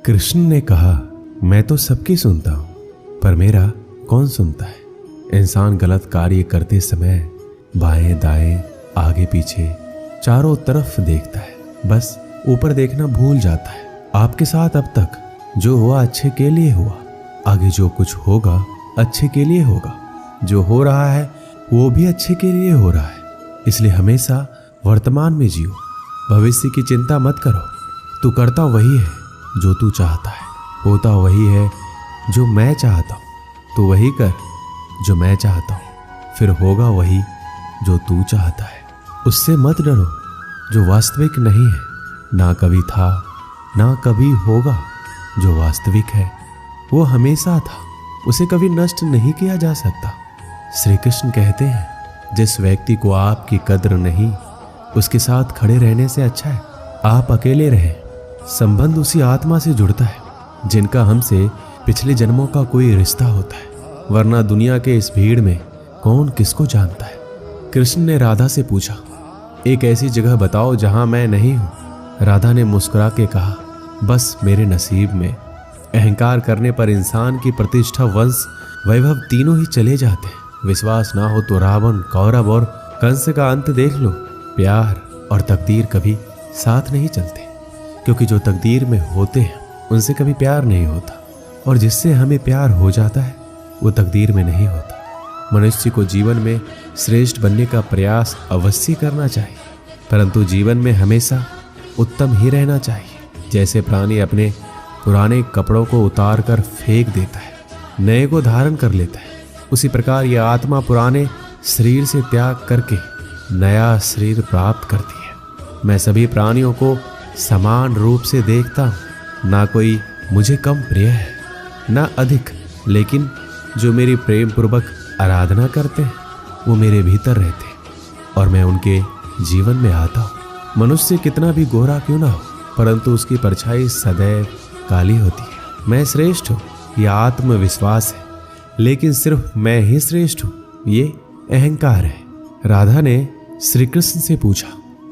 कृष्ण ने कहा, मैं तो सबकी सुनता हूं, पर मेरा कौन सुनता है। इंसान गलत कार्य करते समय बाएं दाएं आगे पीछे चारों तरफ देखता है, बस ऊपर देखना भूल जाता है। आपके साथ अब तक जो हुआ अच्छे के लिए हुआ, आगे जो कुछ होगा अच्छे के लिए होगा। जो हो रहा है वो भी अच्छे के लिए हो रहा है, इसलिए हमेशा वर्तमान में जियो। भविष्य की चिंता मत करो। तू करता वही है जो तू चाहता है, होता वही है जो मैं चाहता हूँ। तू वही कर जो मैं चाहता हूँ, फिर होगा वही जो तू चाहता है। उससे मत डरो जो वास्तविक नहीं है, ना कभी था ना कभी होगा। जो वास्तविक है वो हमेशा था, उसे कभी नष्ट नहीं किया जा सकता। श्री कृष्ण कहते हैं, जिस व्यक्ति को आपकी कद्र नहीं, उसके साथ खड़े रहने से अच्छा है आप अकेले रहें। संबंध उसी आत्मा से जुड़ता है जिनका हमसे पिछले जन्मों का कोई रिश्ता होता है, वरना दुनिया के इस भीड़ में कौन किसको जानता है। कृष्ण ने राधा से पूछा, एक ऐसी जगह बताओ जहां मैं नहीं हूं। राधा ने मुस्कुरा के कहा, बस मेरे नसीब में। अहंकार करने पर इंसान की प्रतिष्ठा, वंश, वैभव तीनों ही चले जाते हैं। विश्वास ना हो तो रावण, कौरव और कंस का अंत देख लो। प्यार और तकदीर कभी साथ नहीं चलते, क्योंकि जो तकदीर में होते हैं उनसे कभी प्यार नहीं होता, और जिससे हमें प्यार हो जाता है वो तकदीर में नहीं होता। मनुष्य को जीवन में श्रेष्ठ बनने का प्रयास अवश्य करना चाहिए, परंतु जीवन में हमेशा उत्तम ही रहना चाहिए। जैसे प्राणी अपने पुराने कपड़ों को उतार कर फेंक देता है, नए को धारण कर लेता है, उसी प्रकार यह आत्मा पुराने शरीर से त्याग करके नया शरीर प्राप्त करती है। मैं सभी प्राणियों को समान रूप से देखता हूँ, ना कोई मुझे कम प्रिय है ना अधिक, लेकिन जो मेरी प्रेम पूर्वक आराधना करते हैं वो मेरे भीतर रहते हैं और मैं उनके जीवन में आता हूँ। मनुष्य कितना भी गोरा क्यों ना हो, परंतु उसकी परछाई सदैव काली होती है। मैं श्रेष्ठ हूँ यह आत्मविश्वास है, लेकिन सिर्फ मैं ही श्रेष्ठ हूँ ये अहंकार है। राधा ने श्री कृष्ण से पूछा,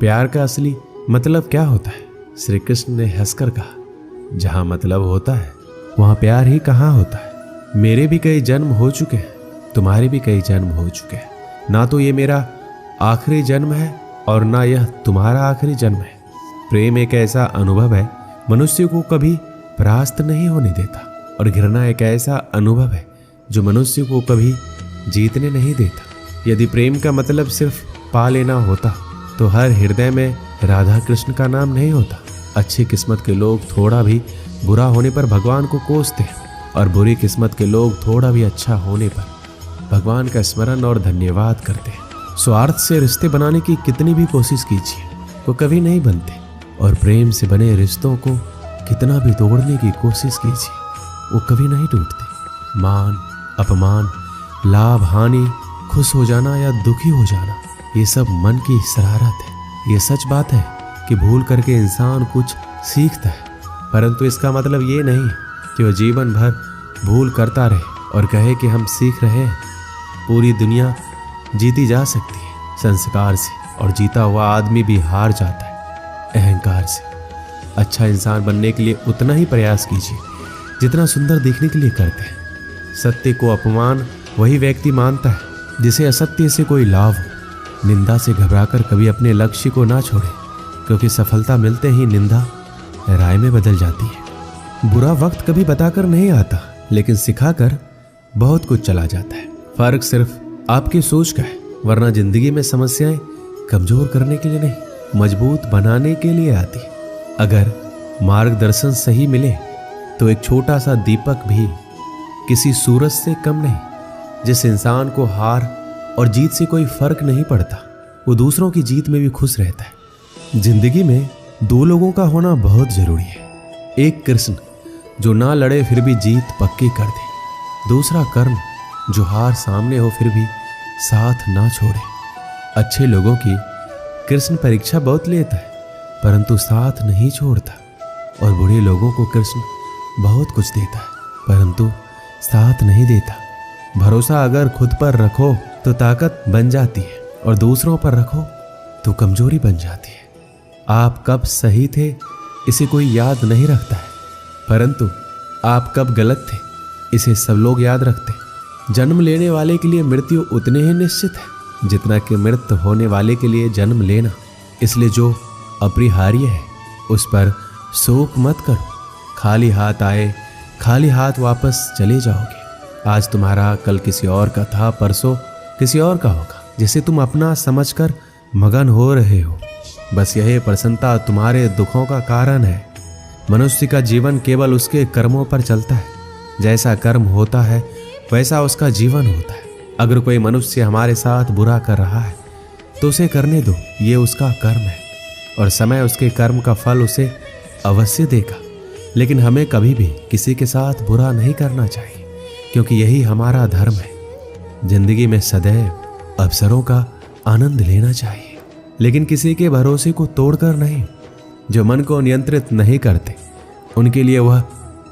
प्यार का असली मतलब क्या होता है। श्री कृष्ण ने हंसकर कहा, जहां मतलब होता है वहां प्यार ही कहाँ होता है। मेरे भी कई जन्म हो चुके हैं, तुम्हारे भी कई जन्म हो चुके हैं। ना तो ये मेरा आखिरी जन्म है और ना यह तुम्हारा आखिरी जन्म है। प्रेम एक ऐसा अनुभव है मनुष्य को कभी परास्त नहीं होने देता, और घृणा एक ऐसा अनुभव है जो मनुष्य को कभी जीतने नहीं देता। यदि प्रेम का मतलब सिर्फ पा लेना होता तो हर हृदय में राधा कृष्ण का नाम नहीं होता। अच्छी किस्मत के लोग थोड़ा भी बुरा होने पर भगवान को कोसते हैं, और बुरी किस्मत के लोग थोड़ा भी अच्छा होने पर भगवान का स्मरण और धन्यवाद करते हैं। स्वार्थ से रिश्ते बनाने की कितनी भी कोशिश कीजिए वो कभी नहीं बनते, और प्रेम से बने रिश्तों को कितना भी तोड़ने की कोशिश कीजिए वो कभी नहीं टूटते। मान अपमान, लाभ हानि, खुश हो जाना या दुखी हो जाना, ये सब मन की शरारत है। ये सच बात है कि भूल करके इंसान कुछ सीखता है, परंतु इसका मतलब ये नहीं कि वह जीवन भर भूल करता रहे और कहे कि हम सीख रहे हैं। पूरी दुनिया जीती जा सकती है संस्कार से, और जीता हुआ आदमी भी हार जाता है अहंकार से। अच्छा इंसान बनने के लिए उतना ही प्रयास कीजिए जितना सुंदर दिखने के लिए करते हैं। सत्य को अपमान वही व्यक्ति मानता है जिसे असत्य से कोई लाभ हो। निंदा से घबराकर कभी अपने लक्ष्य को ना छोड़े, क्योंकि सफलता मिलते ही निंदा राय में बदल जाती है। बुरा वक्त कभी बताकर नहीं आता, लेकिन सिखाकर बहुत कुछ चला जाता है। फर्क सिर्फ आपकी सोच का है, वरना जिंदगी में समस्याएं कमजोर करने के लिए नहीं, मजबूत बनाने के लिए आती है। अगर मार्गदर्शन सही मिले तो एक छोटा सा दीपक भी किसी सूरज से कम नहीं। जिस इंसान को हार और जीत से कोई फर्क नहीं पड़ता, वो दूसरों की जीत में भी खुश रहता है। जिंदगी में दो लोगों का होना बहुत जरूरी है। एक कृष्ण जो ना लड़े फिर भी जीत पक्की कर दे, दूसरा कर्ण जो हार सामने हो फिर भी साथ ना छोड़े। अच्छे लोगों की कृष्ण परीक्षा बहुत लेता है, परंतु साथ नहीं छोड़ता, और बुरे लोगों को कृष्ण बहुत कुछ देता है, परंतु साथ नहीं देता। भरोसा अगर खुद पर रखो तो ताकत बन जाती है, और दूसरों पर रखो तो कमजोरी बन जाती है। आप कब सही थे इसे कोई याद नहीं रखता है, परंतु आप कब गलत थे इसे सब लोग याद रखते। जन्म लेने वाले के लिए मृत्यु उतने ही निश्चित है जितना कि मृत होने वाले के लिए जन्म लेना। इसलिए जो अपरिहार्य है उस पर शोक मत करो। खाली हाथ आए खाली हाथ वापस चले जाओगे। आज तुम्हारा, कल किसी और का था, परसों किसी और का होगा, जिसे तुम अपना समझकर मगन हो रहे हो। बस यही प्रसन्नता तुम्हारे दुखों का कारण है। मनुष्य का जीवन केवल उसके कर्मों पर चलता है। जैसा कर्म होता है वैसा उसका जीवन होता है। अगर कोई मनुष्य हमारे साथ बुरा कर रहा है तो उसे करने दो, ये उसका कर्म है और समय उसके कर्म का फल उसे अवश्य देगा। लेकिन हमें कभी भी किसी के साथ बुरा नहीं करना चाहिए, क्योंकि यही हमारा धर्म है। जिंदगी में सदैव अवसरों का आनंद लेना चाहिए, लेकिन किसी के भरोसे को तोड़कर नहीं। जो मन को नियंत्रित नहीं करते उनके लिए वह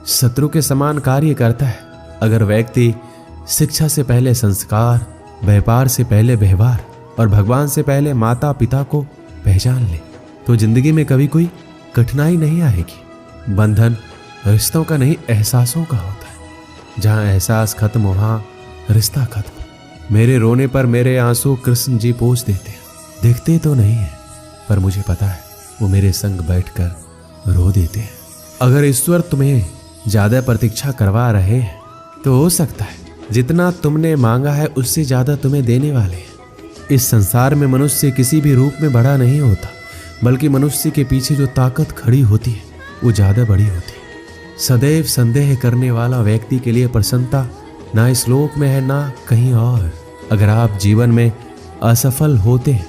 शत्रु के समान कार्य करता है। अगर व्यक्ति शिक्षा से पहले संस्कार, व्यापार से पहले व्यवहार और भगवान से पहले माता पिता को पहचान ले तो जिंदगी में कभी कोई कठिनाई नहीं आएगी। बंधन रिश्तों का नहीं, एहसासों का होता है। जहां एहसास खत्म वहां रिश्ता खत्म। मेरे रोने पर मेरे आंसू कृष्ण जी पोंछ देते हैं। दिखते तो नहीं है पर मुझे पता है वो मेरे संग बैठकर रो देते हैं। अगर ईश्वर तुम्हें ज्यादा प्रतीक्षा करवा रहे हैं तो हो सकता है जितना तुमने मांगा है उससे ज्यादा तुम्हें देने वाले हैं। इस संसार में मनुष्य किसी भी रूप में बड़ा नहीं होता, बल्कि मनुष्य के पीछे जो ताकत खड़ी होती है वो ज्यादा बड़ी होती है। सदैव संदेह करने वाला व्यक्ति के लिए प्रसन्नता ना इस लोक में है ना कहीं और। अगर आप जीवन में असफल होते हैं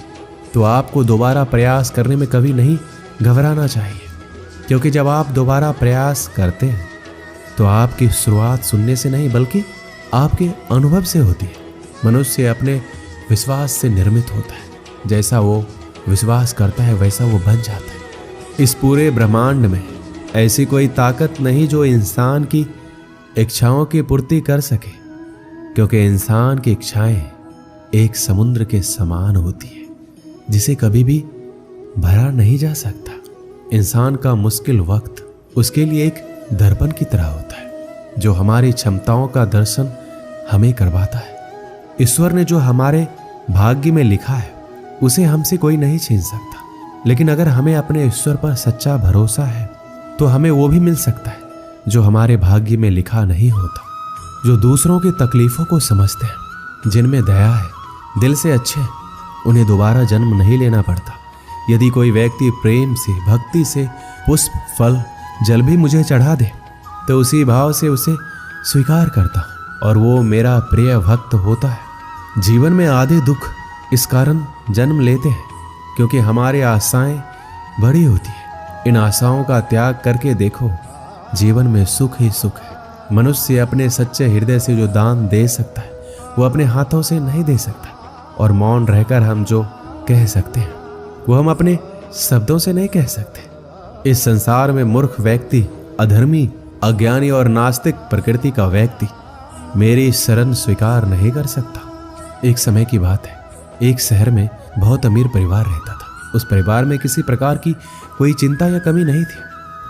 तो आपको दोबारा प्रयास करने में कभी नहीं घबराना चाहिए, क्योंकि जब आप दोबारा प्रयास करते हैं तो आपकी शुरुआत सुनने से नहीं बल्कि आपके अनुभव से होती है। मनुष्य अपने विश्वास से निर्मित होता है। जैसा वो विश्वास करता है वैसा वो बन जाता है। इस पूरे ब्रह्मांड में ऐसी कोई ताकत नहीं जो इंसान की इच्छाओं की पूर्ति कर सके, क्योंकि इंसान की इच्छाएं एक समुद्र के समान होती है जिसे कभी भी भरा नहीं जा सकता। इंसान का मुश्किल वक्त उसके लिए एक दर्पण की तरह होता है जो हमारी क्षमताओं का दर्शन हमें करवाता है। ईश्वर ने जो हमारे भाग्य में लिखा है उसे हमसे कोई नहीं छीन सकता, लेकिन अगर हमें अपने ईश्वर पर सच्चा भरोसा है तो हमें वो भी मिल सकता है जो हमारे भाग्य में लिखा नहीं होता। जो दूसरों की तकलीफों को समझते हैं, जिनमें दया है, दिल से अच्छे, उन्हें दोबारा जन्म नहीं लेना पड़ता। यदि कोई व्यक्ति प्रेम से, भक्ति से पुष्प, फल, जल भी मुझे चढ़ा दे तो उसी भाव से उसे स्वीकार करता और वो मेरा प्रिय भक्त होता है। जीवन में आधे दुख इस कारण जन्म लेते हैं क्योंकि हमारी आशाएं बड़ी होती है। इन आशाओं का त्याग करके देखो, जीवन में सुख ही सुख है। मनुष्य अपने सच्चे हृदय से जो दान दे सकता है वो अपने हाथों से नहीं दे सकता, और मौन रहकर हम जो कह सकते हैं वो हम अपने शब्दों से नहीं कह सकते। इस संसार में मूर्ख व्यक्ति, अधर्मी, अज्ञानी और नास्तिक प्रकृति का व्यक्ति मेरी शरण स्वीकार नहीं कर सकता। एक समय की बात है, एक शहर में बहुत अमीर परिवार रहता था। उस परिवार में किसी प्रकार की कोई चिंता या कमी नहीं थी।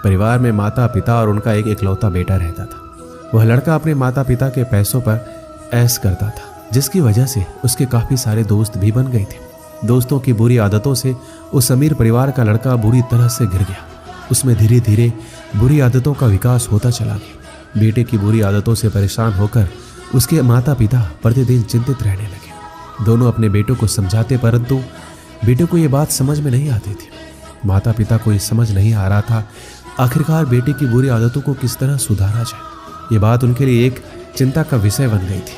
परिवार में माता पिता और उनका एक इकलौता बेटा रहता था। वह लड़का अपने माता पिता के पैसों पर ऐश करता था, जिसकी वजह से उसके काफी सारे दोस्त भी बन गए थे। दोस्तों की बुरी आदतों से उस अमीर परिवार का लड़का बुरी तरह से गिर गया। उसमें धीरे धीरे बुरी आदतों का विकास होता चला गया। बेटे की बुरी आदतों से परेशान होकर उसके माता पिता प्रतिदिन चिंतित रहने लगे। दोनों अपने बेटों को समझाते, परंतु बेटे को ये बात समझ में नहीं आती थी। माता पिता को ये समझ नहीं आ रहा था आखिरकार बेटे की बुरी आदतों को किस तरह सुधारा जाए। ये बात उनके लिए एक चिंता का विषय बन गई थी।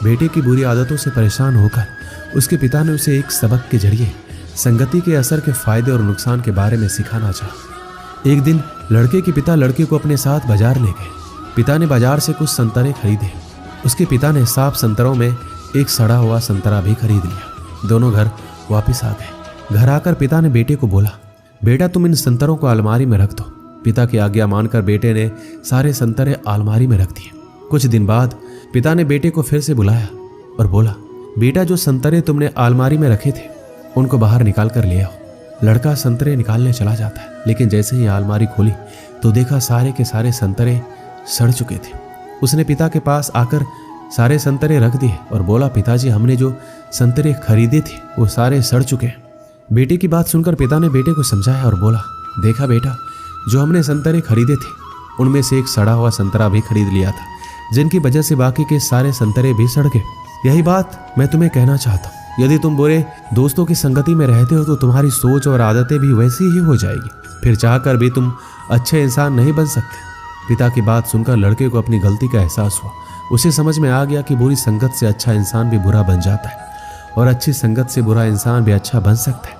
बेटे की बुरी आदतों से परेशान होकर उसके पिता ने उसे एक सबक के जरिए संगति के असर के फायदे और नुकसान के बारे में सिखाना चाहा। एक दिन लड़के के पिता लड़के को अपने साथ बाजार ले गए। पिता ने बाजार से कुछ संतरे खरीदे। उसके पिता ने साफ संतरों में एक सड़ा हुआ संतरा भी खरीद लिया। दोनों घर वापस आ गए। घर आकर पिता ने बेटे को बोला, बेटा तुम इन संतरों को अलमारी में रख दो। पिता की आज्ञा मानकर बेटे ने सारे संतरे अलमारी में रख दिए। कुछ दिन बाद पिता ने बेटे को फिर से बुलाया और बोला, बेटा जो संतरे तुमने अलमारी में रखे थे उनको बाहर निकाल कर ले आओ। लड़का संतरे निकालने चला जाता है, लेकिन जैसे ही अलमारी खोली तो देखा सारे के सारे संतरे सड़ चुके थे। उसने पिता के पास आकर सारे संतरे रख दिए और बोला, पिताजी हमने जो संतरे खरीदे थे वो सारे सड़ चुके हैं। बेटे की बात सुनकर पिता ने बेटे को समझाया और बोला, देखा बेटा, जो हमने संतरे खरीदे थे उनमें से एक सड़ा हुआ संतरा भी खरीद लिया था, जिनकी वजह से बाकी के सारे संतरे भी सड़ गए। यही बात मैं तुम्हें कहना चाहता हूँ, यदि तुम बुरे दोस्तों की संगति में रहते हो तो तुम्हारी सोच और आदतें भी वैसी ही हो जाएगी, फिर चाहकर भी तुम अच्छे इंसान नहीं बन सकते। पिता की बात सुनकर लड़के को अपनी गलती का एहसास हुआ। उसे समझ में आ गया कि बुरी संगत से अच्छा इंसान भी बुरा बन जाता है और अच्छी संगत से बुरा इंसान भी अच्छा बन सकता है।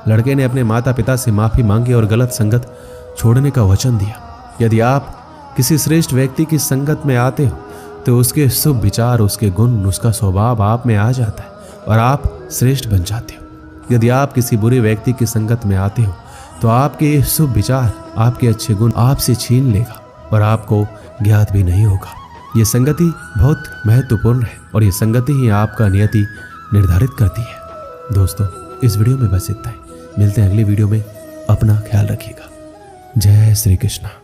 लड़के ने अपने माता पिता से माफी मांगी और गलत संगत छोड़ने का वचन दिया। यदि आप किसी श्रेष्ठ व्यक्ति की संगत में आते हो तो उसके शुभ विचार, उसके गुण, उसका स्वभाव आप में आ जाता है और आप श्रेष्ठ बन जाते हो। यदि आप किसी बुरे व्यक्ति की संगत में आते हो तो आपके शुभ विचार, आपके अच्छे गुण आपसे छीन लेगा और आपको ज्ञात भी नहीं होगा। ये संगति बहुत महत्वपूर्ण है और ये संगति ही आपका नियति निर्धारित करती है। दोस्तों, इस वीडियो में बस इतना ही। मिलते हैं अगली वीडियो में। अपना ख्याल रखिएगा। जय श्री कृष्ण।